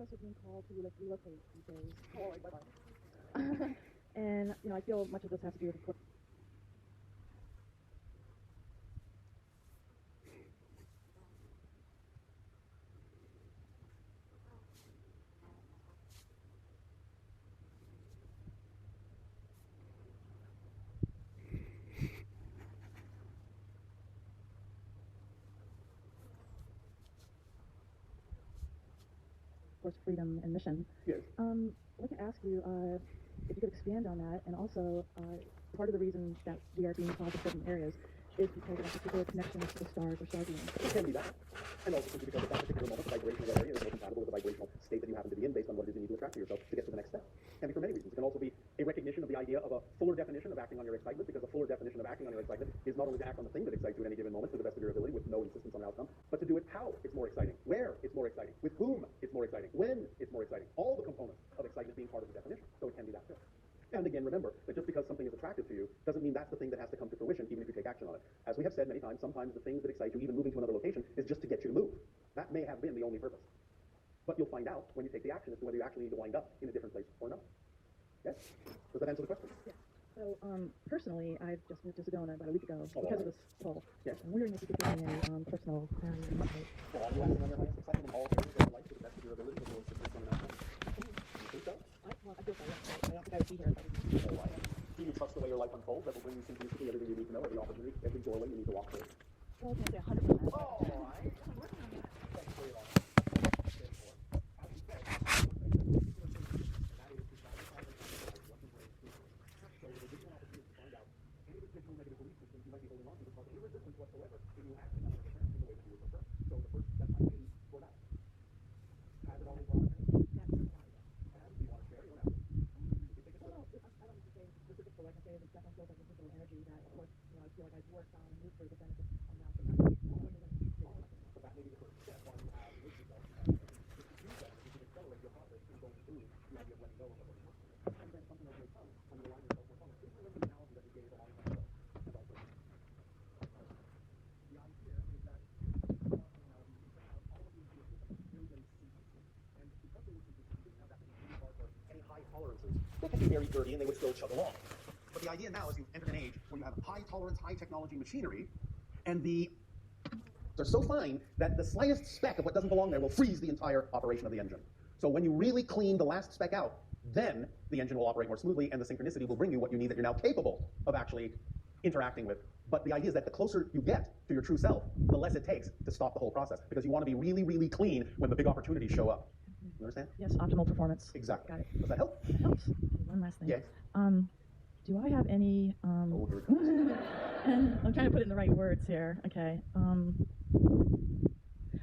us are being called to relocate these days. Oh, all right, bye-bye. And, I feel much of this has to do with course, freedom and mission. Yes. I'd like to ask you if you could expand on that, and also part of the reason that we are being called to certain areas is because of particular connections to the stars or star beings. It can be that. And also simply because at that particular moment, the vibrational area is more compatible with the vibrational state that you happen to be in based on what it is you need to attract to yourself to get to the next step. It can be for many reasons. It can also be a recognition of the idea of a fuller definition of acting on your excitement, because a fuller definition of acting on your excitement is not only to act on the thing that excites you at any given moment to the best of your ability with no insistence on an outcome, but to do it how it's more exciting, where it's more exciting, with whom it's more exciting, when it's more exciting. All the components of excitement being part of the definition. So it can be that too. And again, remember that just because something is attractive to you doesn't mean that's the thing that has to come to fruition, even if you take action on it. As we have said many times, sometimes the things that excite you, even moving to another location, is just to get you to move. That may have been the only purpose. But you'll find out when you take the action as to whether you actually need to wind up in a different place or not. Yes? Does that answer the question? Yeah. So, personally, I've just moved to Sedona about a week ago because of this poll. Yes. I'm wondering if you could give me any personal insight. Well, are you acting on your highest excitement in all areas of your life to the best of your ability with no insistence on an outcome? You think so? I feel so, yes. I don't think I would be here if I didn't. Oh, do you trust the way your life unfolds? That will bring you synchronicity, everything you need to know, every opportunity, every doorway you need to walk through. Well, I can't say 100%. Oh, all right. I'm working on that. Thanks for your honor. As you said, so it gives you an opportunity to find out any potential negative belief systems you might be holding on to that cause any resistance whatsoever in you acting on your defense in the way that you would prefer. So the first step might be for that. Has it always brought up anything? And do you want to share your answer? You think it's Well, I don't need to say specific, but like I say, it's definitely feels like a physical energy that, of course, I feel like I've worked on and moved for the benefits on that. So that may be the first step while you have with yourself. If you do that, you can accelerate your process in going through the idea of letting go of what you're working with. And then something else may come when you align yourself with something. This is the analogy that we gave along with ourselves. And also, the idea is that analogy is to have all of these systems very, very synchronous. And because they were synchronous, you didn't have that many moving parts or any high tolerances. They could be very dirty and they would still chug along. But the idea now is you've entered an age where you have high tolerance, high technology machinery, and they're so fine that the slightest speck of what doesn't belong there will freeze the entire operation of the engine. So when you really clean the last speck out, then the engine will operate more smoothly and the synchronicity will bring you what you need that you're now capable of actually interacting with. But the idea is that the closer you get to your true self, the less it takes to stop the whole process, because you want to be really, really clean when the big opportunities show up. You understand? Yes, optimal performance. Exactly. Got it. Does that help? It helps. One last thing. Yes. Do I have any, Oh, here it comes. and I'm trying to put it in the right words here. Okay.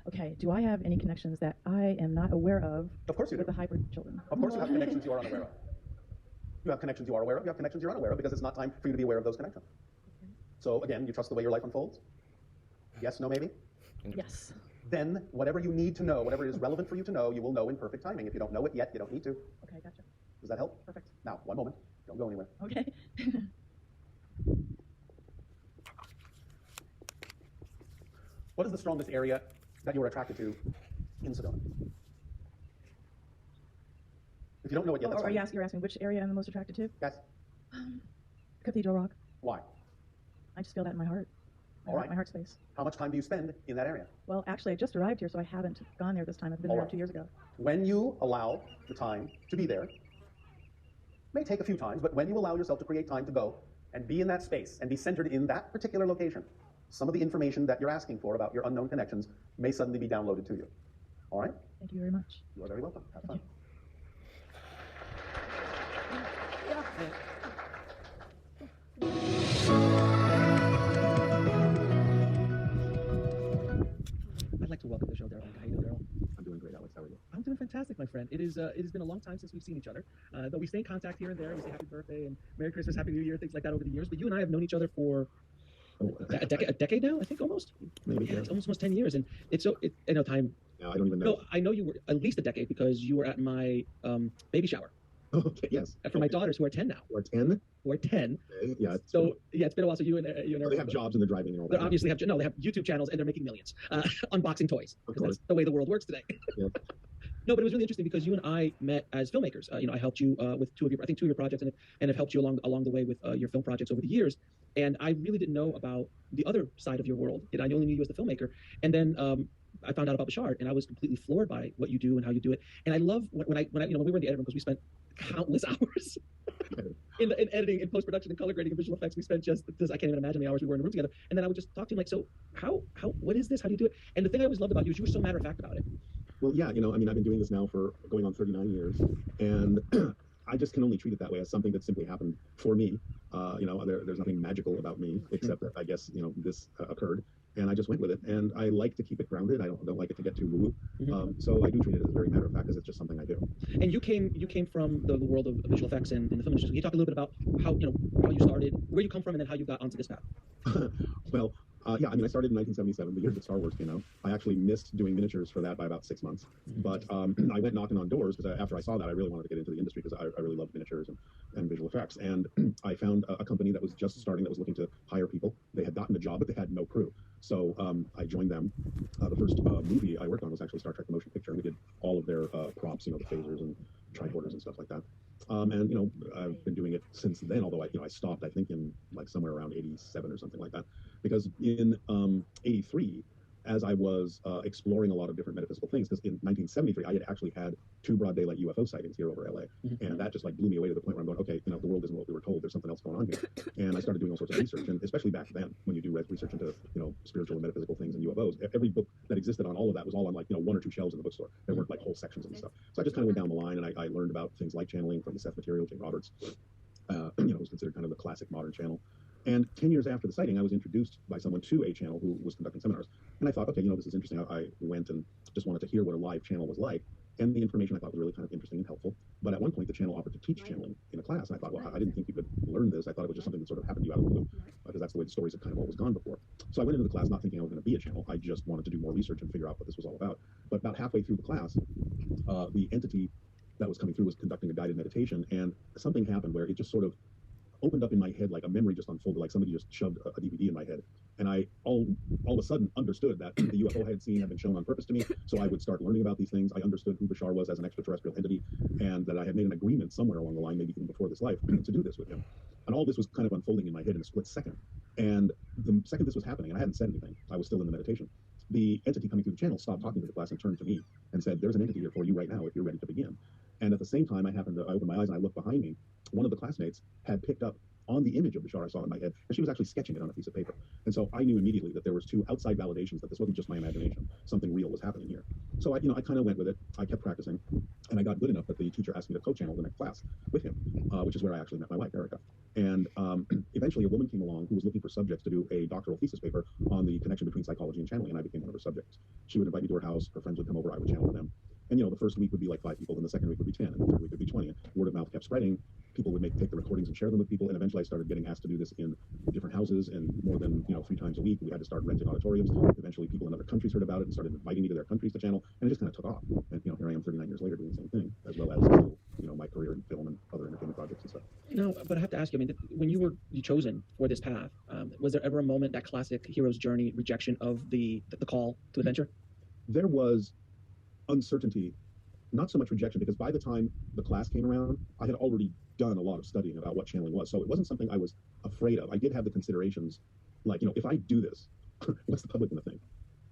Okay, do I have any connections that I am not aware of? Of course you do. With the hybrid children? Of course you have connections you are unaware of. You have connections you are aware of, you have connections you're unaware of, because it's not time for you to be aware of those connections. Okay. So again, you trust the way your life unfolds? Yes, no, maybe? Yes. Then whatever you need to know, whatever is relevant for you to know, you will know in perfect timing. If you don't know it yet, you don't need to. Okay, gotcha. Does that help? Perfect. Now, one moment. Don't go anywhere. Okay. What is the strongest area that you are attracted to in Sedona? If you don't know it yet, that's fine. You're asking which area I'm the most attracted to? Yes. Cathedral Rock. Why? I just feel that in my heart. All right. My heart space. How much time do you spend in that area? Well, actually, I just arrived here, so I haven't gone there this time. I've been there 2 years ago. When you allow the time to be there, may take a few times, but when you allow yourself to create time to go and be in that space and be centered in that particular location, some of the information that you're asking for about your unknown connections may suddenly be downloaded to you. All right? Thank you very much. You are very welcome. Have fun. I'd like to welcome the Jo-Dao-Kata. How you doing, Daryl? I'm doing great, Alex. How are you? I'm doing fantastic, my friend. It has been a long time since we've seen each other. Though we stay in contact here and there. We say happy birthday and Merry Christmas, Happy New Year, things like that over the years. But you and I have known each other for a decade now, I think, almost. Maybe. Yeah, it's almost 10 years, and I know time. No, I don't even know. No, I know you were at least a decade because you were at my baby shower. Okay, yes. For my daughters who are 10 now. Or 10? Who are 10. Okay, yeah. So yeah, it's been a while. So you and they have jobs and they're driving and all They that. obviously have they have YouTube channels and they're making millions unboxing toys. Of course. That's the way the world works today. Yeah. No, but it was really interesting because you and I met as filmmakers. I helped you with I think two of your projects, and have helped you along the way with your film projects over the years. And I really didn't know about the other side of your world. I only knew you as the filmmaker. And then I found out about Bashar, and I was completely floored by what you do and how you do it. And I love when we were in the editing room, because we spent countless hours in editing, in post production, and color grading, and visual effects. We spent just I can't even imagine the hours we were in the room together. And then I would just talk to him like, so how what is this? How do you do it? And the thing I always loved about you is you were so matter of fact about it. Well, yeah, I mean, I've been doing this now for going on 39 years, and I just can only treat it that way, as something that simply happened for me. There's nothing magical about me, except that I guess, this occurred, and I just went with it. And I like to keep it grounded. I don't like it to get too woo-woo. So I do treat it as very matter of fact, because it's just something I do. And you came from the world of visual effects and in the film industry. Can you talk a little bit about how you started, where you come from, and then how you got onto this path? Well, yeah, I mean, I started in 1977, the year that Star Wars came out. I actually missed doing miniatures for that by about 6 months. But I went knocking on doors, because after I saw that, I really wanted to get into the industry, because I really loved miniatures and visual effects. And I found a company that was just starting, that was looking to hire people. They had gotten a job, but they had no crew. So I joined them. The first movie I worked on was actually Star Trek: The Motion Picture, and we did all of their props, the phasers and tricorders and stuff like that. And I've been doing it since then, although I stopped, I think, in like somewhere around 87 or something like that, because in 83, as I was exploring a lot of different metaphysical things, because in 1973 I had actually had 2 broad daylight UFO sightings here over LA, and that just like blew me away to the point where I'm going, okay, the world isn't what we were told. There's something else going on here. And I started doing all sorts of research, and especially back then, when you do research into spiritual and metaphysical things and UFOs, every book that existed on all of that was all on like 1 or 2 shelves in the bookstore. There weren't like whole sections and stuff. So I just kind of went down the line, and I learned about things like channeling from the Seth material, Jay Roberts. It was considered kind of the classic modern channel. And 10 years after the sighting, I was introduced by someone to a channel who was conducting seminars. And I thought, okay, this is interesting. I went and just wanted to hear what a live channel was like. And the information I thought was really kind of interesting and helpful. But at one point, the channel offered to teach channeling in a class. And I thought, well, I didn't think you could learn this. I thought it was just something that sort of happened to you out of the blue, because that's the way the stories have kind of always gone before. So I went into the class not thinking I was going to be a channel. I just wanted to do more research and figure out what this was all about. But about halfway through the class, the entity that was coming through was conducting a guided meditation. And something happened where it just sort of opened up in my head, like a memory just unfolded, like somebody just shoved a DVD in my head. And I all of a sudden understood that the UFO I had seen had been shown on purpose to me, so I would start learning about these things. I understood who Bashar was as an extraterrestrial entity, and that I had made an agreement somewhere along the line, maybe even before this life, to do this with him. And all this was kind of unfolding in my head in a split second. And the second this was happening, and I hadn't said anything, I was still in the meditation, the entity coming through the channel stopped talking to the class and turned to me and said, "There's an entity here for you right now if you're ready to begin." And at the same time, I opened my eyes and I looked behind me. One of the classmates had picked up on the image of Bashar I saw in my head, and she was actually sketching it on a piece of paper. And so I knew immediately that there was 2 outside validations that this wasn't just my imagination. Something real was happening here. So I kind of went with it. I kept practicing, and I got good enough that the teacher asked me to co-channel the next class with him, which is where I actually met my wife, Erica. And eventually a woman came along who was looking for subjects to do a doctoral thesis paper on the connection between psychology and channeling, and I became one of her subjects. She would invite me to her house, her friends would come over, I would channel for them. And the first week would be like 5 people, then the second week would be 10, and the third week would be 20. And word of mouth kept spreading. People would take the recordings and share them with people, and eventually I started getting asked to do this in different houses, and more than 3 times a week. We had to start renting auditoriums. Eventually people in other countries heard about it and started inviting me to their countries to channel, and it just kind of took off. And here I am 39 years later doing the same thing, as well as still, my career in film and other entertainment projects and stuff. No, but I have to ask you, when you were chosen for this path, was there ever a moment, that classic hero's journey rejection of the call to adventure? There was uncertainty. Not so much rejection, because by the time the class came around, I had already done a lot of studying about what channeling was. So it wasn't something I was afraid of. I did have the considerations, like, if I do this, what's the public going to think?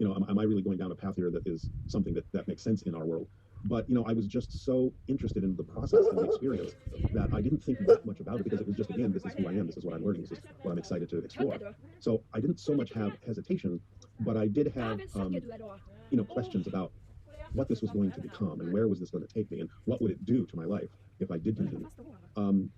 Am I really going down a path here that is something that makes sense in our world? But, I was just so interested in the process and the experience that I didn't think that much about it, because it was just, again, this is who I am, this is what I'm learning, this is what I'm excited to explore. So I didn't so much have hesitation, but I did have, questions about what this was going to become, and where was this going to take me, and what would it do to my life if I did continue.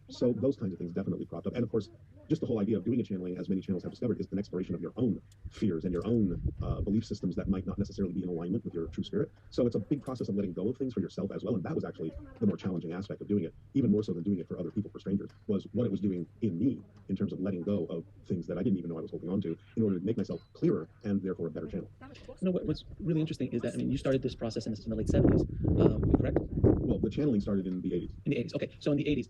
So those kinds of things definitely cropped up. And of course, just the whole idea of doing a channeling, as many channels have discovered, is an exploration of your own fears and your own belief systems that might not necessarily be in alignment with your true spirit. So it's a big process of letting go of things for yourself as well. And that was actually the more challenging aspect of doing it, even more so than doing it for other people, for strangers, was what it was doing in me in terms of letting go of things that I didn't even know I was holding on to, in order to make myself clearer and therefore a better channel. What's really interesting is that, you started this process in the late 70s, correct? Well, the channeling started in the 80s. In the 80s, okay. So in the 80s,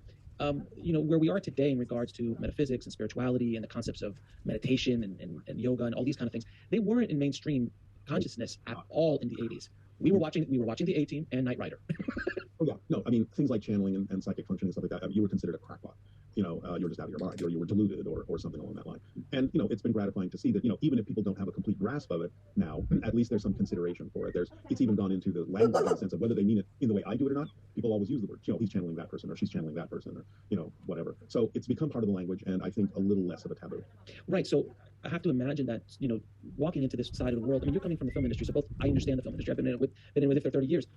where we are today in regards to metaphysics and spirituality and the concepts of meditation and yoga and all these kind of things, they weren't in mainstream consciousness at all in the 80s. We were watching the A-Team and Knight Rider. Oh yeah, no, I mean things like channeling and psychic functioning and stuff like that. You were considered a crackpot. You were just out of your mind, or you were deluded, or something along that line. And it's been gratifying to see that even if people don't have a complete grasp of it now, at least there's some consideration for it. It's even gone into the language in the sense of whether they mean it in the way I do it or not. People always use the word, he's channeling that person, or she's channeling that person, or whatever. So it's become part of the language, and I think a little less of a taboo. Right. So I have to imagine that walking into this side of the world. I mean, you're coming from the film industry, so both I understand the film industry. I've been in with it for 30 years.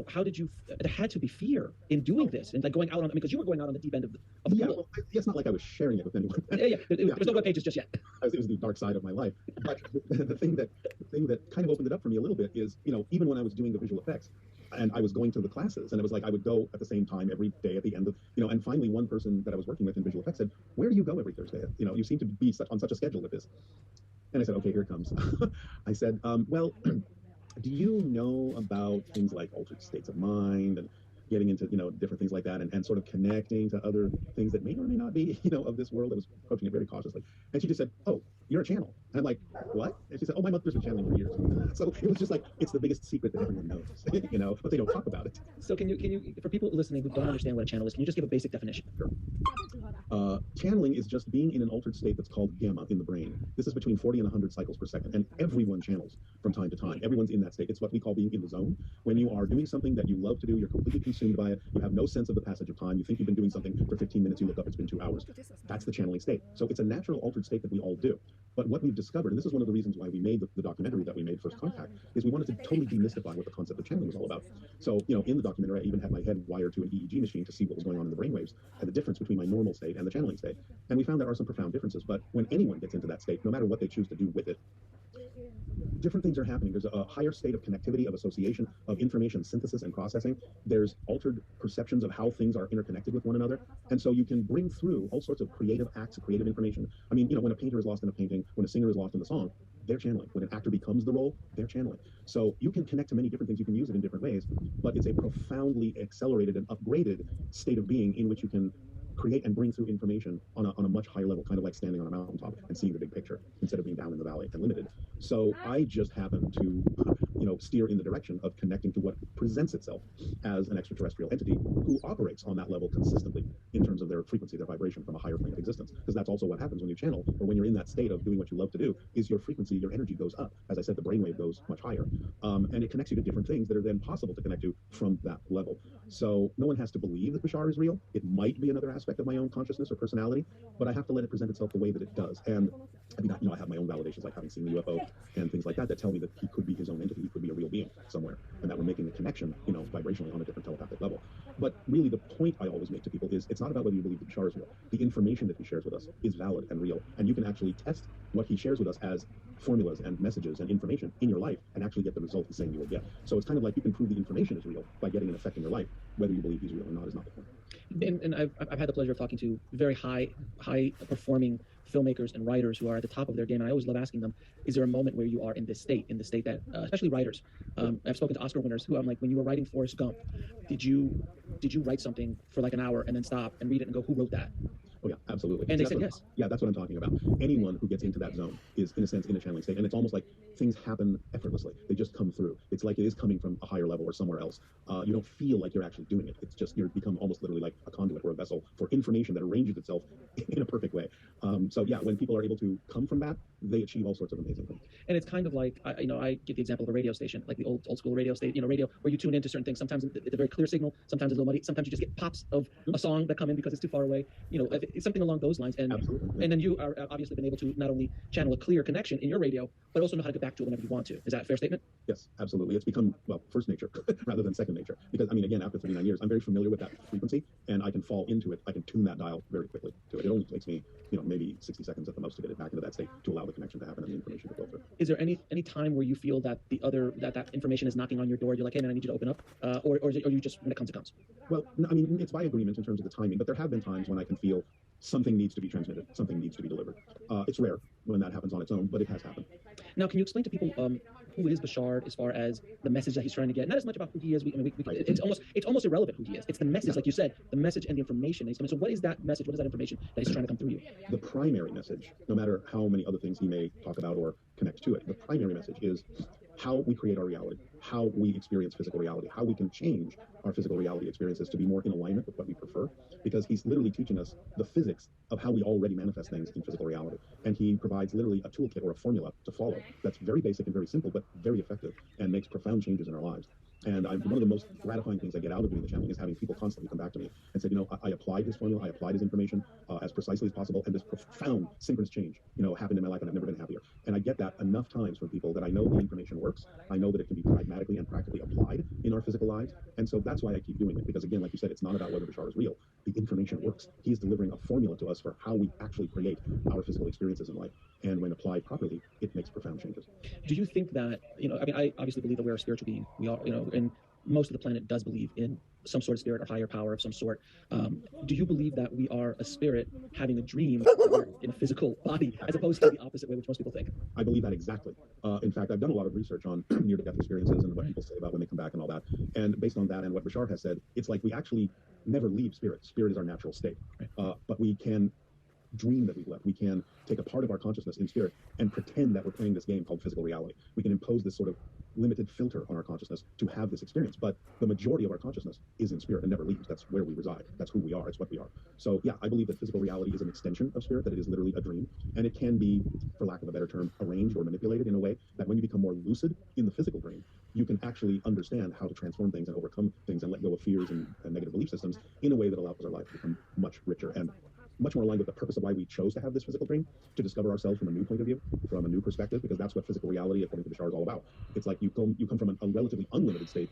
How did you? There had to be fear in doing this and like going out on. Because you were going out on the deep end of the pool. Well, it's not like I was sharing it with anyone. Yeah. There was no web pages just yet. It was the dark side of my life. But the thing that kind of opened it up for me a little bit is, even when I was doing the visual effects, and I was going to the classes, and it was like I would go at the same time every day at the end of, and finally one person that I was working with in visual effects said, "Where do you go every Thursday? You seem to be on such a schedule with this." And I said, "Okay, here it comes." I said, "Well, do you know about things like altered states of mind and getting into different things like that, and sort of connecting to other things that may or may not be of this world?" I was approaching it very cautiously, and she just said, "Oh, you're a channel." And I'm like, "What?" And she said, "Oh, my mother's been channeling for years." So it was just like, it's the biggest secret that everyone knows, but they don't talk about it. So can you for people listening who don't understand what a channel is, can you just give a basic definition? Sure. Channeling is just being in an altered state that's called gamma in the brain. This is between 40 and 100 cycles per second, and everyone channels from time to time. Everyone's in that state. It's what we call being in the zone. When you are doing something that you love to do, you're completely consumed by it, you have no sense of the passage of time, you think you've been doing something for 15 minutes, you look up, it's been 2 hours. That's the channeling state. So it's a natural altered state that we all do. But what we've discovered, and this is one of the reasons why we made the documentary that we made, First Contact, is we wanted to totally demystify what the concept of channeling was all about. So, in the documentary, I even had my head wired to an EEG machine to see what was going on in the brainwaves and the difference between my normal state and the channeling state. And we found there are some profound differences, but when anyone gets into that state, no matter what they choose to do with it, different things are happening. There's a higher state of connectivity, of association, of information synthesis and processing. There's altered perceptions of how things are interconnected with one another. And so you can bring through all sorts of creative acts, of creative information. I mean, when a painter is lost in a painting, when a singer is lost in the song, they're channeling. When an actor becomes the role, they're channeling. So you can connect to many different things. You can use it in different ways, but it's a profoundly accelerated and upgraded state of being in which you can create and bring through information on a much higher level, kind of like standing on a mountaintop and seeing the big picture instead of being down in the valley and limited. So I just happen to, steer in the direction of connecting to what presents itself as an extraterrestrial entity who operates on that level consistently in terms of their frequency, their vibration from a higher plane of existence. Because that's also what happens when you channel, or when you're in that state of doing what you love to do, is your frequency, your energy goes up. As I said, the brainwave goes much higher. And it connects you to different things that are then possible to connect to from that level. So no one has to believe that Bashar is real. It might be another aspect of my own consciousness or personality, but I have to let it present itself the way that it does. And I mean, I have my own validations, like having seen the UFO and things like that tell me that he could be his own entity, he could be a real being somewhere, and that we're making a connection, vibrationally on a different telepathic level. But really, the point I always make to people is it's not about whether you believe that Bashar is real. The information that he shares with us is valid and real, and you can actually test what he shares with us as formulas and messages and information in your life and actually get the result he's saying you will get. So it's kind of like you can prove the information is real by getting an effect in your life. Whether you believe he's real or not is not the point. And I've had the pleasure of talking to very high performing filmmakers and writers who are at the top of their game, and I always love asking them, is there a moment where you are in this state that especially writers, I've spoken to Oscar winners who I'm like, when you were writing Forrest Gump, did you write something for like an hour and then stop and read it and go, who wrote that? Oh yeah, absolutely. And they said yes. Yeah, that's what I'm talking about. Anyone who gets into that zone is, in a sense, in a channeling state, and it's almost like things happen effortlessly. They just come through. It's like it is coming from a higher level or somewhere else. You don't feel like you're actually doing it. It's just you become almost literally like a conduit or a vessel for information that arranges itself in a perfect way. So yeah, when people are able to come from that, they achieve all sorts of amazing things. And it's kind of like I give the example of a radio station, like the old school radio station, radio where you tune into certain things. Sometimes it's a very clear signal. Sometimes it's a little muddy. Sometimes you just get pops of a song that come in because it's too far away. It's something along those lines. And absolutely, yeah. And then you are obviously been able to not only channel a clear connection in your radio, but also know how to get back to it whenever you want to. Is that a fair statement? Yes, absolutely. It's become, first nature rather than second nature. Because, I mean, again, after 39 years, I'm very familiar with that frequency, and I can fall into it. I can tune that dial very quickly to it. It only takes me, maybe 60 seconds at the most to get it back into that state to allow the connection to happen and the information to flow through. Is there any time where you feel that that information is knocking on your door? You're like, hey, man, I need you to open up, or you just when it comes, it comes? Well, no, I mean, it's by agreement in terms of the timing, but there have been times when I can feel something needs to be transmitted, something needs to be delivered. It's rare when that happens on its own, but it has happened. Now, can you explain to people who is Bashar as far as the message that he's trying to get? Not as much about who he is. It's almost irrelevant who he is. It's the message, like you said, the message and the information that he's coming. So what is that message? What is that information that he's trying to come through you? The primary message, no matter how many other things he may talk about or connect to it, the primary message is how we create our reality. how we experience physical reality, how we can change our physical reality experiences to be more in alignment with what we prefer, because he's literally teaching us the physics of how we already manifest things in physical reality. And he provides literally a toolkit or a formula to follow that's very basic and very simple, but very effective and makes profound changes in our lives. And one of the most gratifying things I get out of doing the channeling is having people constantly come back to me and say, I applied his formula, I applied his information as precisely as possible, and this profound synchronous change, happened in my life, and I've never been happier. And I get that enough times from people that I know the information works. I know that it can be pragmatically and practically applied in our physical lives. And so that's why I keep doing it, because again, like you said, it's not about whether Bashar is real. The information works. He's delivering a formula to us for how we actually create our physical experiences in life. And when applied properly, it makes profound changes. Do you think that, I obviously believe that we're a spiritual being. We are, and most of the planet does believe in some sort of spirit or higher power of some sort. Do you believe that we are a spirit having a dream in a physical body, as opposed to the opposite way, which most people think? I believe that exactly. In fact, I've done a lot of research on near-death experiences and what people say about when they come back and all that. And based on that and what Bashar has said, it's like we actually never leave spirit. Spirit is our natural state. But we can dream that we've left. We can take a part of our consciousness in spirit and pretend that we're playing this game called physical reality. We can impose this sort of limited filter on our consciousness to have this experience. But the majority of our consciousness is in spirit and never leaves. That's where we reside. That's who we are. It's what we are. So yeah, I believe that physical reality is an extension of spirit, that it is literally a dream. And it can be, for lack of a better term, arranged or manipulated in a way that when you become more lucid in the physical dream, you can actually understand how to transform things and overcome things and let go of fears and negative belief systems in a way that allows our life to become much richer and much more aligned with the purpose of why we chose to have this physical dream, to discover ourselves from a new point of view, from a new perspective, because that's what physical reality, according to Bashar, is all about. It's like you come from a relatively unlimited state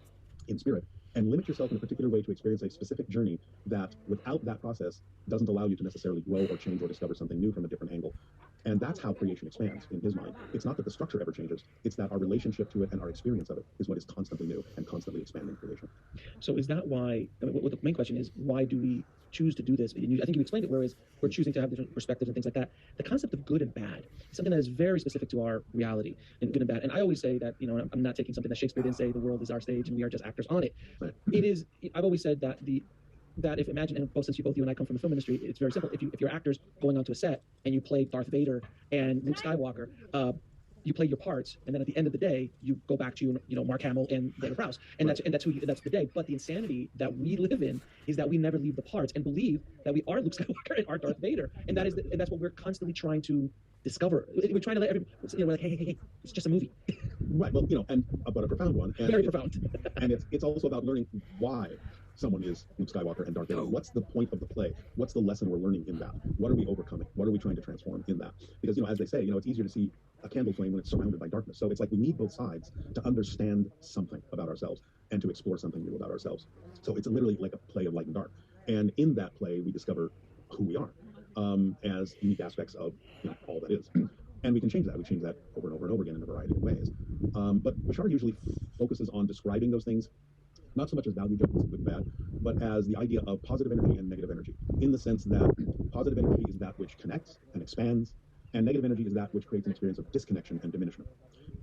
in spirit and limit yourself in a particular way to experience a specific journey that, without that process, doesn't allow you to necessarily grow or change or discover something new from a different angle. And that's how creation expands in his mind. It's not that the structure ever changes, it's that our relationship to it and our experience of it is what is constantly new and constantly expanding creation. So is that why, what the main question is, why do we choose to do this? I think you explained it, whereas we're choosing to have different perspectives and things like that. The concept of good and bad is something that is very specific to our reality, and good and bad. And I always say that, I'm not taking something that Shakespeare didn't say, the world is our stage and we are just actors on it. Right. It is, I've always said that if imagine, and both since both you and I come from the film industry, it's very simple. If you're actors going onto a set and you play Darth Vader and Luke Skywalker, you play your parts, and then at the end of the day, you go back to Mark Hamill and David Prowse, and that's that's the day. But the insanity that we live in is that we never leave the parts and believe that we are Luke Skywalker and are Darth Vader, and that's what we're constantly trying to discover. We're trying to let everyone, we're like, hey, it's just a movie. Right. Well, but a profound one. And very profound. And it's also about learning why someone is Luke Skywalker and Darth Vader. What's the point of the play? What's the lesson we're learning in that? What are we overcoming? What are we trying to transform in that? Because, as they say, it's easier to see a candle flame when it's surrounded by darkness. So it's like we need both sides to understand something about ourselves and to explore something new about ourselves. So it's literally like a play of light and dark. And in that play, we discover who we are as unique aspects of all that is. And we can change that. We change that over and over and over again in a variety of ways. But Bashar usually focuses on describing those things not so much as value judgments of good and bad, but as the idea of positive energy and negative energy, in the sense that positive energy is that which connects and expands, and negative energy is that which creates an experience of disconnection and diminishment.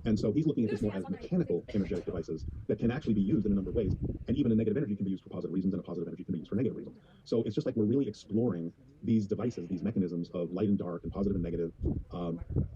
And so he's looking at this more as mechanical energetic devices that can actually be used in a number of ways, and even a negative energy can be used for positive reasons, and a positive energy can be used for negative reasons. So it's just like we're really exploring these devices, these mechanisms of light and dark and positive and negative,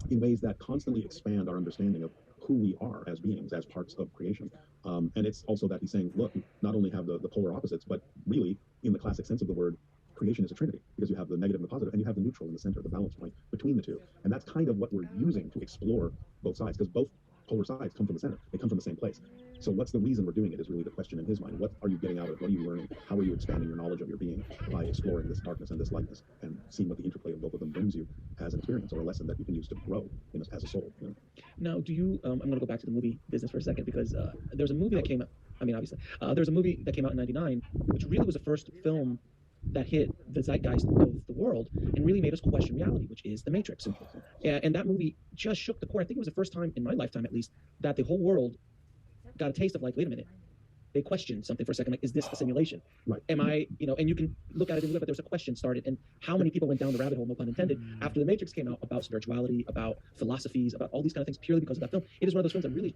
in ways that constantly expand our understanding of who we are as beings, as parts of creation. And it's also that he's saying, look, you not only have the polar opposites, but really, in the classic sense of the word, creation is a trinity, because you have the negative and the positive, and you have the neutral in the center, the balance point between the two. And that's kind of what we're using to explore both sides, because both polar sides come from the center. They come from the same place. So what's the reason we're doing it is really the question in his mind. What are you getting out of it? What are you learning? How are you expanding your knowledge of your being by exploring this darkness and this lightness and seeing what the interplay of both of them brings you as an experience or a lesson that you can use to grow as a soul? Now, do you, I'm going to go back to the movie business for a second, because there's a movie that came out, obviously, there's a movie that came out in '99, which really was the first film that hit the zeitgeist of the world and really made us question reality, which is The Matrix. And that movie just shook the core. I think it was the first time in my lifetime, at least, that the whole world got a taste of, like, wait a minute, they questioned something for a second, like, is this a simulation? Right. Am I, and you can look at it and look, but there was a question started, and how many people went down the rabbit hole, no pun intended, after The Matrix came out, about spirituality, about philosophies, about all these kind of things, purely because of that film. It is one of those films that really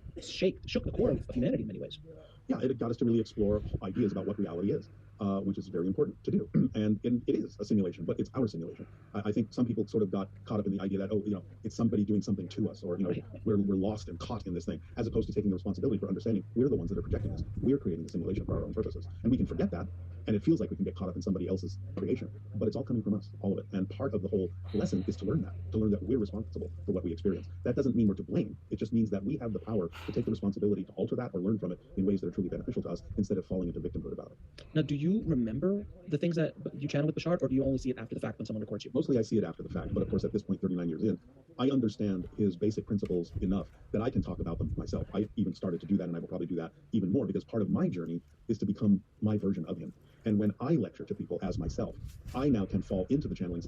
shook the core of humanity in many ways. Yeah, it got us to really explore ideas about what reality is. which is very important to do. And it is a simulation, but it's our simulation. I think some people sort of got caught up in the idea that, oh, it's somebody doing something to us, or, Right. we're lost and caught in this thing, as opposed to taking the responsibility for understanding we're the ones that are projecting this. We're creating the simulation for our own purposes. And we can forget that. And it feels like we can get caught up in somebody else's creation, but it's all coming from us, all of it. And part of the whole lesson is to learn that we're responsible for what we experience. That doesn't mean we're to blame. It just means that we have the power to take the responsibility to alter that or learn from it in ways that are truly beneficial to us, instead of falling into victimhood about it. Now, do you remember the things that you channel with Bashar, or do you only see it after the fact when someone records you? Mostly I see it after the fact, but of course at this point, 39 years in, I understand his basic principles enough that I can talk about them myself. I even started to do that, and I will probably do that even more, because part of my journey is to become my version of him. And when I lecture to people as myself, I now can fall into the channeling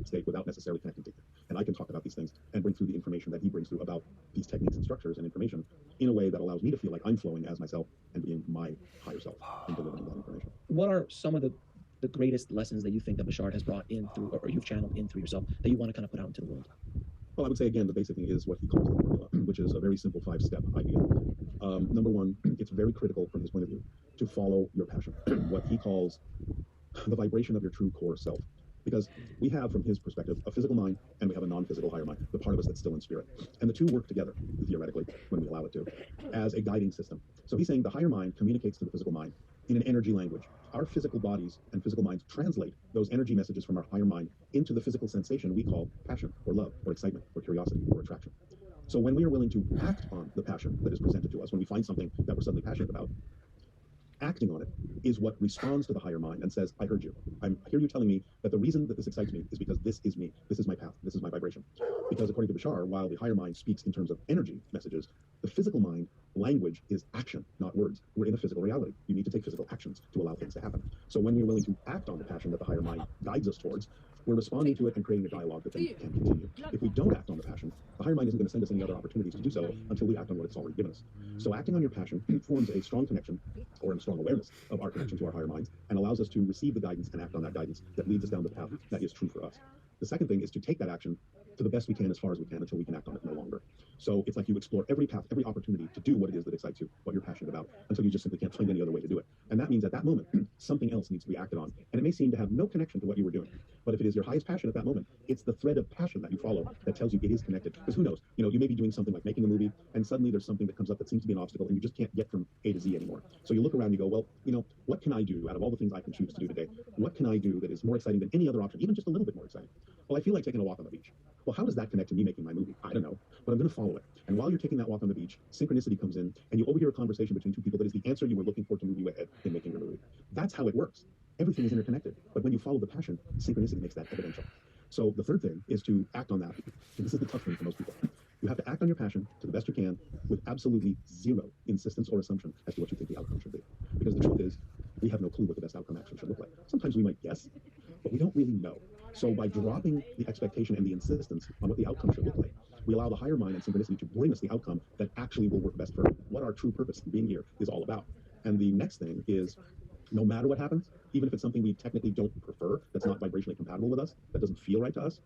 state without necessarily connecting to him. And I can talk about these things and bring through the information that he brings through about these techniques and structures and information in a way that allows me to feel like I'm flowing as myself and being my higher self and delivering that information. What are some of the greatest lessons that you think that Bashar has brought in through, or you've channeled in through yourself, that you want to kind of put out into the world? Well, I would say, again, the basic thing is what he calls the formula, which is a very simple 5-step idea. Number one, it's very critical from his point of view to follow your passion, what he calls the vibration of your true core self. Because we have, from his perspective, a physical mind and we have a non-physical higher mind, the part of us that's still in spirit. And the two work together, theoretically, when we allow it to, as a guiding system. So he's saying the higher mind communicates to the physical mind in an energy language. Our physical bodies and physical minds translate those energy messages from our higher mind into the physical sensation we call passion, or love, or excitement, or curiosity, or attraction. So when we are willing to act on the passion that is presented to us, when we find something that we're suddenly passionate about, acting on it is what responds to the higher mind and says, I heard you. I hear you telling me that the reason that this excites me is because this is me. This is my path. This is my vibration. Because according to Bashar, while the higher mind speaks in terms of energy messages, the physical mind language is action, not words. We're in a physical reality. You need to take physical actions to allow things to happen. So when we're willing to act on the passion that the higher mind guides us towards, we're responding to it and creating a dialogue that then can continue. If we don't act on the passion, the higher mind isn't going to send us any other opportunities to do so until we act on what it's already given us. So acting on your passion forms a strong connection, or a strong awareness of our connection to our higher minds, and allows us to receive the guidance and act on that guidance that leads us down the path that is true for us. The second thing is to take that action to the best we can, as far as we can, until we can act on it no longer. So it's like you explore every path, every opportunity to do what it is that excites you, what you're passionate about, until you just simply can't find any other way to do it. And that means at that moment, something else needs to be acted on. And it may seem to have no connection to what you were doing. But if it is your highest passion at that moment, it's the thread of passion that you follow that tells you it is connected. Because who knows? You may be doing something like making a movie, and suddenly there's something that comes up that seems to be an obstacle, and you just can't get from A to Z anymore. So you look around and you go, well, what can I do out of all the things I can choose to do today? What can I do that is more exciting than any other option, even just a little bit more exciting? Well, I feel like taking a walk on the beach. Well, how does that connect to me making my movie? I don't know, but I'm going to follow it. And while you're taking that walk on the beach, synchronicity comes in, and you overhear a conversation between two people that is the answer you were looking for to move you ahead in making your movie. That's how it works. Everything is interconnected. But when you follow the passion, synchronicity makes that evidential. So the third thing is to act on that. And this is the tough thing for most people. You have to act on your passion to the best you can with absolutely zero insistence or assumption as to what you think the outcome should be. Because the truth is, we have no clue what the best outcome actually should look like. Sometimes we might guess, but we don't really know. So by dropping the expectation and the insistence on what the outcome should look like, we allow the higher mind and synchronicity to bring us the outcome that actually will work best for what our true purpose in being here is all about. And the next thing is, no matter what happens, even if it's something we technically don't prefer, that's not vibrationally compatible with us, that doesn't feel right to us,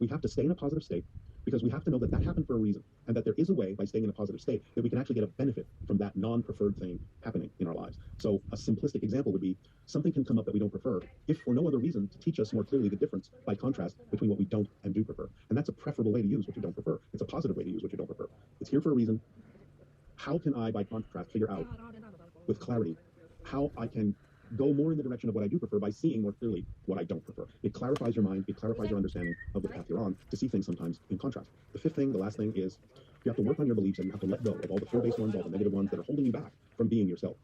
we have to stay in a positive state, because we have to know that that happened for a reason, and that there is a way, by staying in a positive state, that we can actually get a benefit from that non-preferred thing happening in our lives. So a simplistic example would be, something can come up that we don't prefer, if for no other reason, to teach us more clearly the difference, by contrast, between what we don't and do prefer. And that's a preferable way to use what you don't prefer. It's a positive way to use what you don't prefer. It's here for a reason. How can I, by contrast, figure out with clarity how I can go more in the direction of what I do prefer by seeing more clearly what I don't prefer? It clarifies your mind, it clarifies your understanding of the path you're on to see things sometimes in contrast. The fifth thing, the last thing, is you have to work on your beliefs, and you have to let go of all the fear-based ones, all the negative ones that are holding you back from being yourself.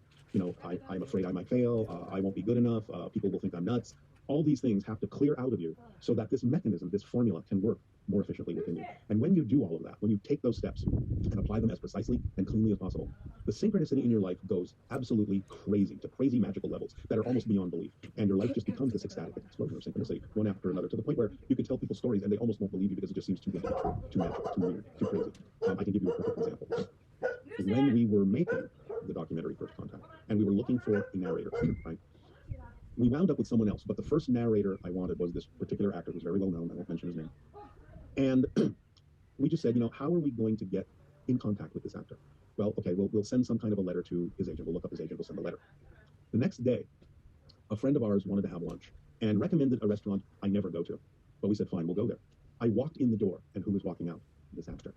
I'm afraid I might fail, I won't be good enough, people will think I'm nuts. All these things have to clear out of you so that this mechanism, this formula, can work more efficiently within you. And when you do all of that, when you take those steps and apply them as precisely and cleanly as possible, the synchronicity in your life goes absolutely crazy, to crazy magical levels that are almost beyond belief. And your life just becomes this ecstatic explosion of synchronicity, one after another, to the point where you can tell people stories and they almost won't believe you, because it just seems too good to be true, too magical, too weird, too crazy. I can give you a perfect example. When we were making the documentary First Contact, and we were looking for a narrator, right? We wound up with someone else, but the first narrator I wanted was this particular actor who's very well known. I won't mention his name. And we just said, how are we going to get in contact with this actor? Well, okay, we'll send some kind of a letter to his agent. We'll look up his agent. We'll send a letter. The next day, A friend of ours wanted to have lunch and recommended a restaurant I never go to. But we said, fine, we'll go there. I walked in the door, and who was walking out? This actor.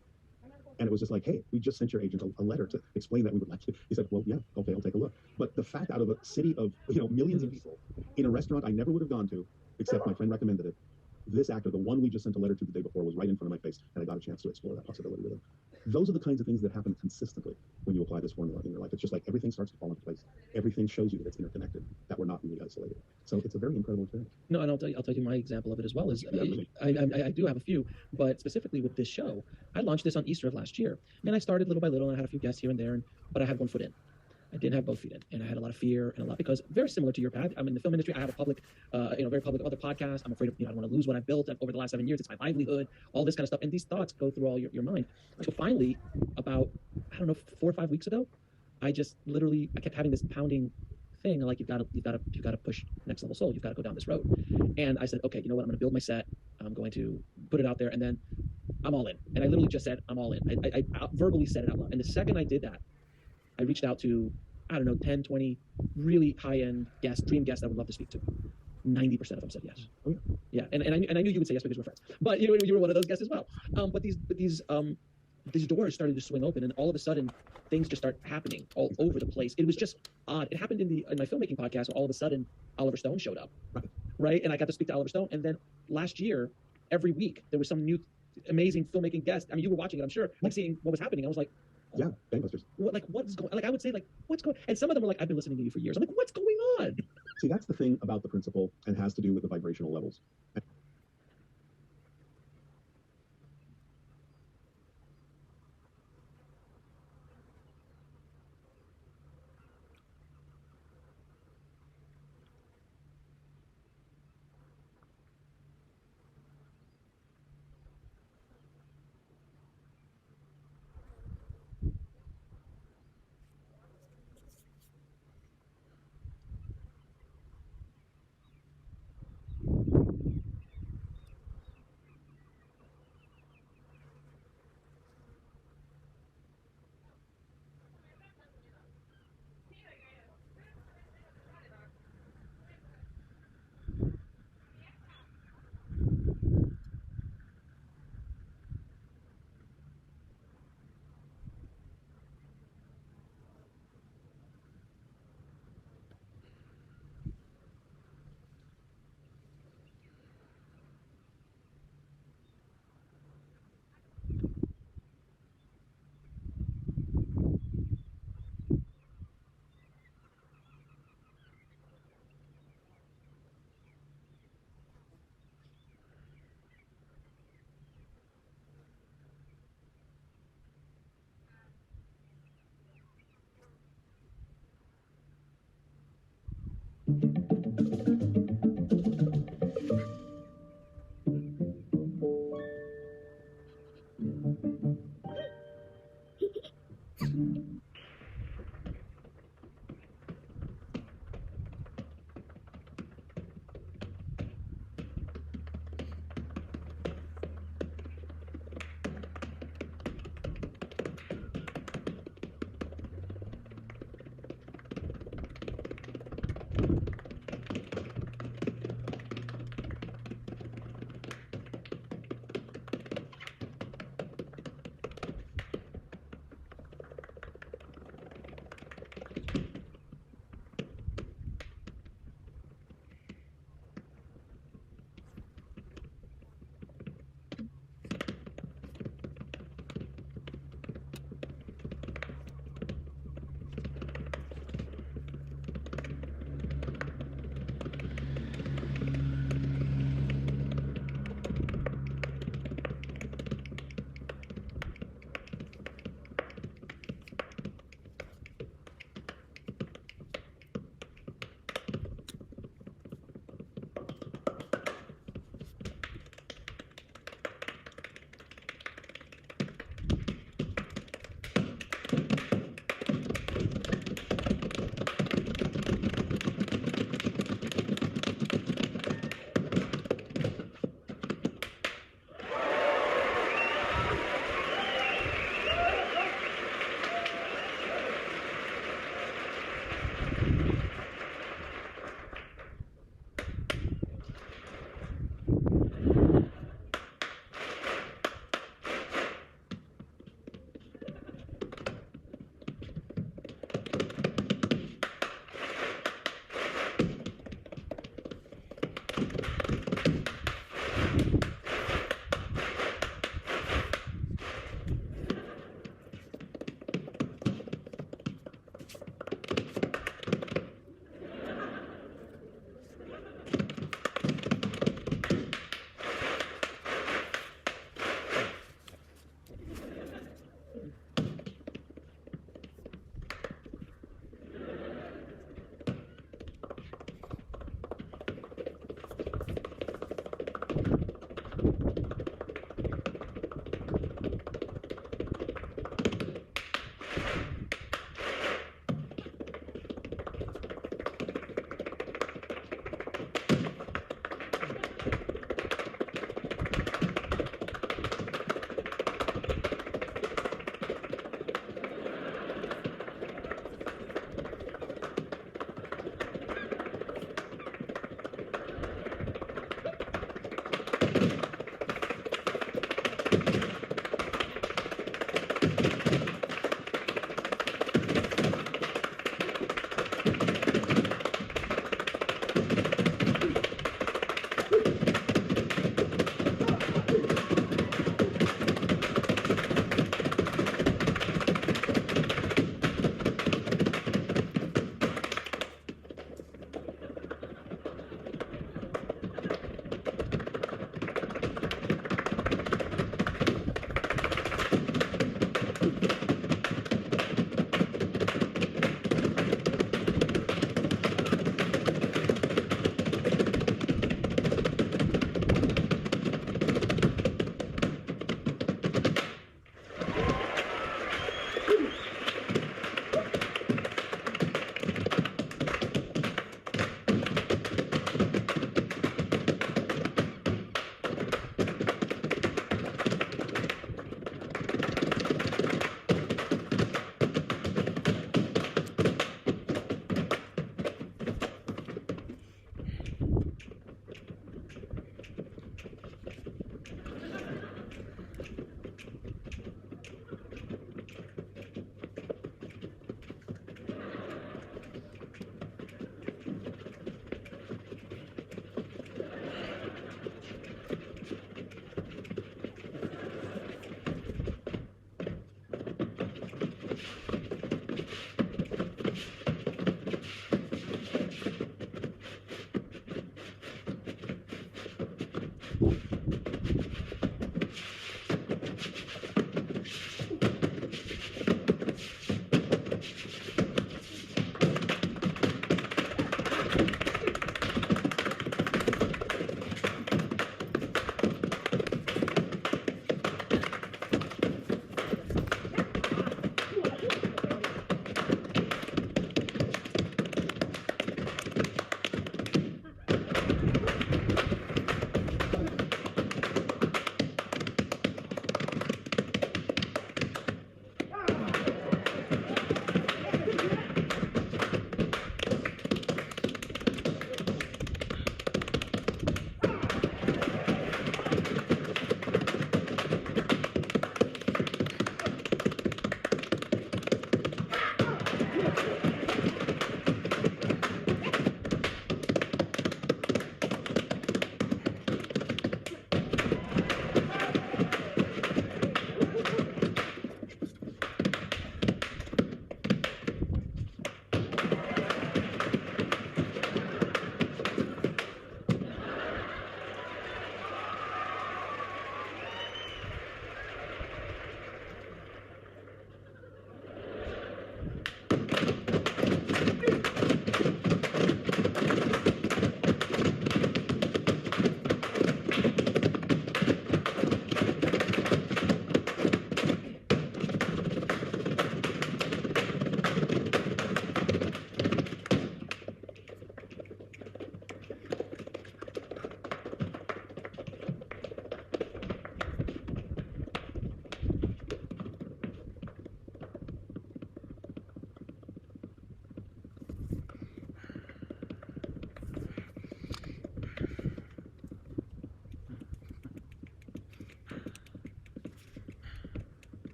And it was just like, hey, we just sent your agent a letter to explain that we would like to. He said, well, yeah, okay, I'll take a look. But the fact out of a city of millions of people in a restaurant I never would have gone to, except my friend recommended it, this actor, the one we just sent a letter to the day before, was right in front of my face, and I got a chance to explore that possibility with him. Those are the kinds of things that happen consistently when you apply this formula in your life. It's just like everything starts to fall into place. Everything shows you that it's interconnected, that we're not really isolated. So it's a very incredible experience. No, and I'll tell you my example of it as well. Is I do have a few, but specifically with this show, I launched this on Easter of last year, and I started little by little, and I had a few guests here and there, but I had one foot in. I didn't have both feet in, and I had a lot of fear and a lot because very similar to your path. I'm in the film industry. I have a public, very public other podcast. I'm afraid of, I don't want to lose what I've built over the last 7 years. It's my livelihood, all this kind of stuff, and these thoughts go through all your mind. So finally, about 4 or 5 weeks ago, I just literally I kept having this pounding thing like you've got to push next level soul. You've got to go down this road, and I said, okay, you know what? I'm going to build my set. I'm going to put it out there, and then I'm all in. And I literally just said I'm all in. I verbally said it out loud, and the second I did that, I reached out to, 10, 20 really high-end guests, dream guests that I would love to speak to. 90% of them said yes. Oh, yeah. And I knew you would say yes because we're friends. But you were one of those guests as well. But these doors started to swing open, and all of a sudden, things just start happening all over the place. It was just odd. It happened in my filmmaking podcast. Where all of a sudden, Oliver Stone showed up, right? And I got to speak to Oliver Stone. And then last year, every week there was some new, amazing filmmaking guest. I mean, you were watching it, I'm sure, like seeing what was happening. I was like, yeah, gangbusters. What's going? Like I would say, like what's going? And some of them were like, I've been listening to you for years. I'm like, what's going on? See, that's the thing about the principle, and has to do with the vibrational levels.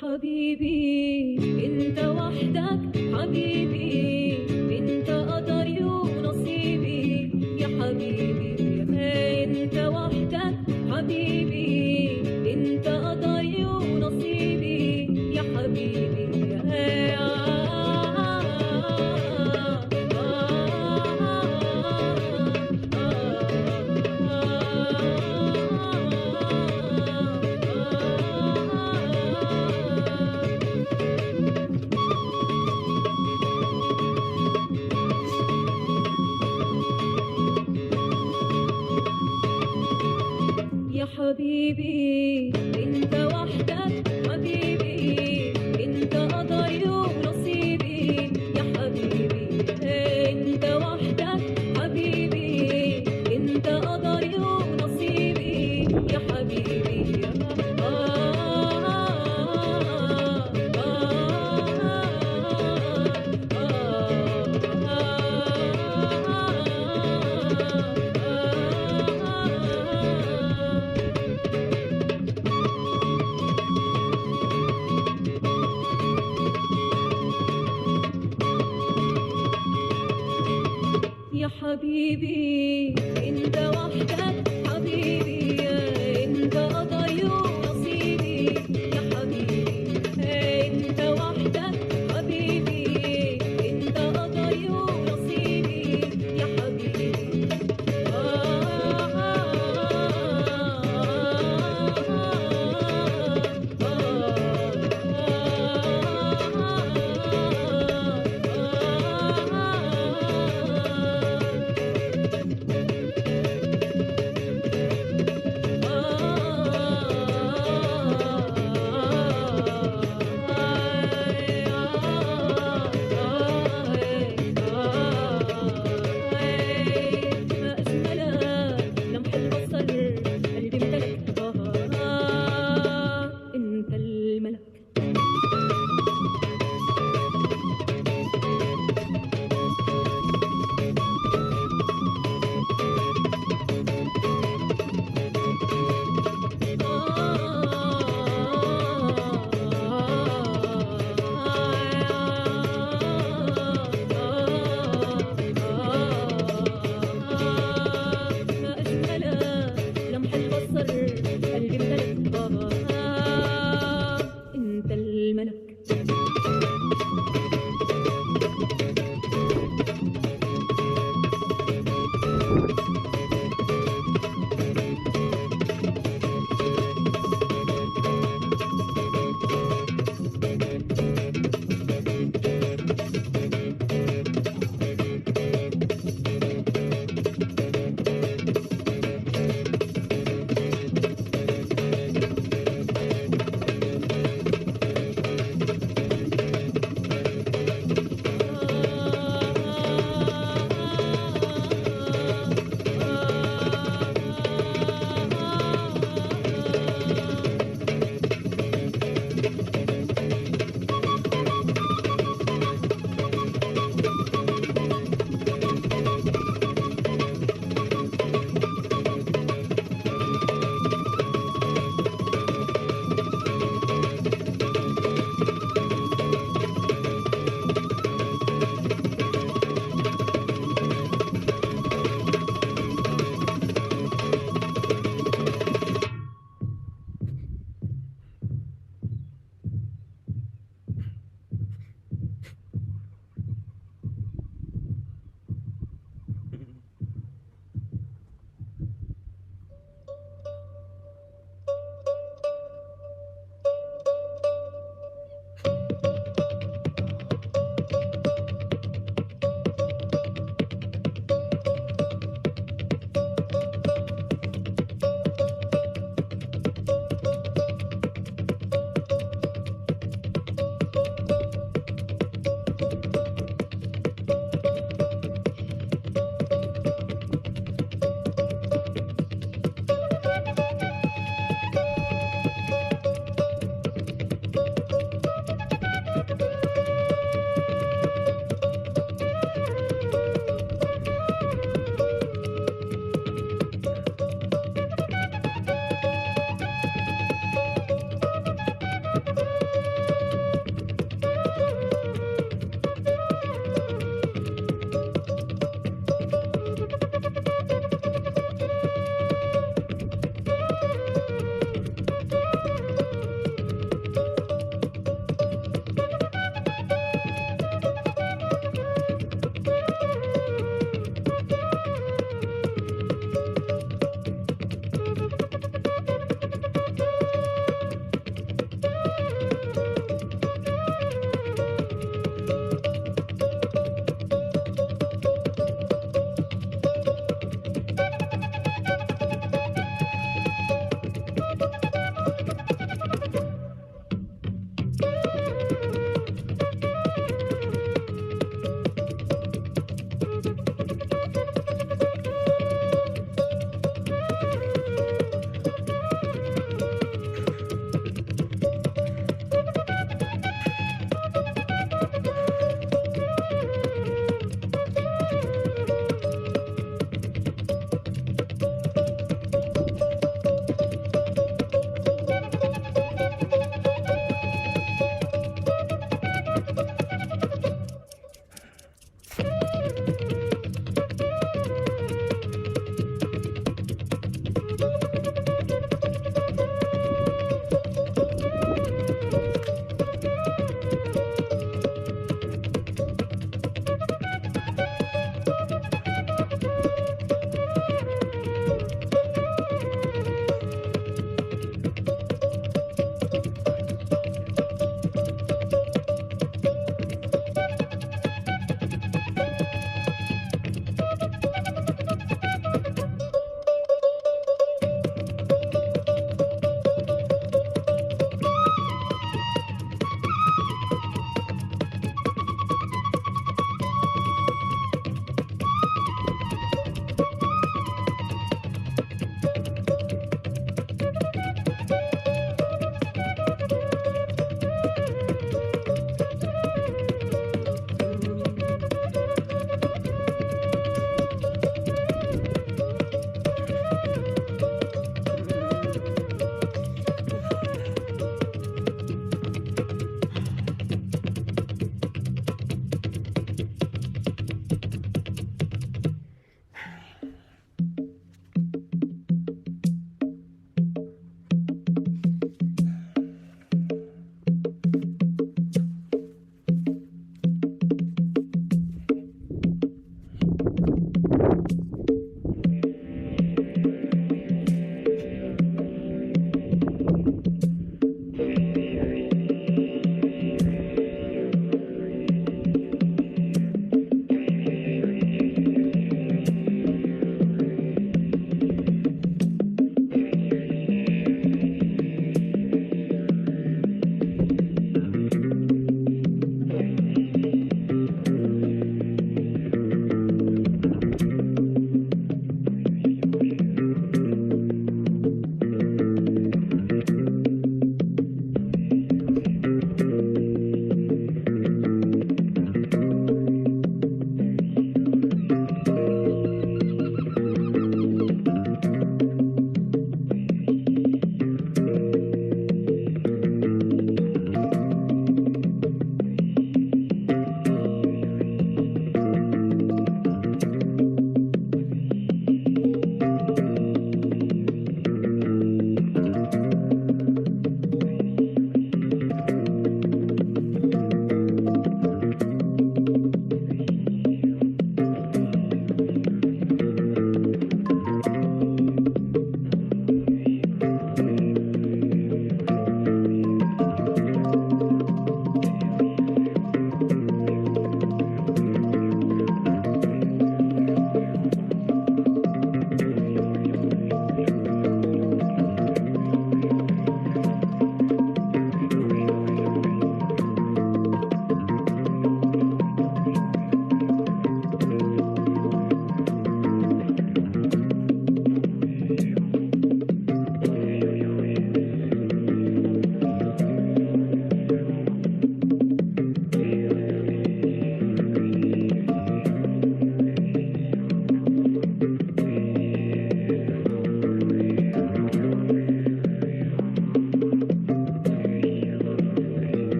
حبيبي انت وحدك حبيبي انت قدري ونصيبي يا حبيبي انت وحدك حبيبي انت قدري ونصيبي يا حبيبي يا حبيبي انت وحدك حبيبي انت قدري ونصيبي يا حبيبي انت وحدك حبيبي انت قدري ونصيبي يا حبيبي يا حبيبي انت وحدك حبيبي انت قدري ونصيبي يا حبيبي انت وحدك حبيبي انت قدري ونصيبي يا حبيبي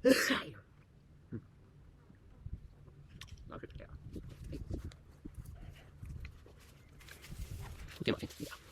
Tutti mai, via.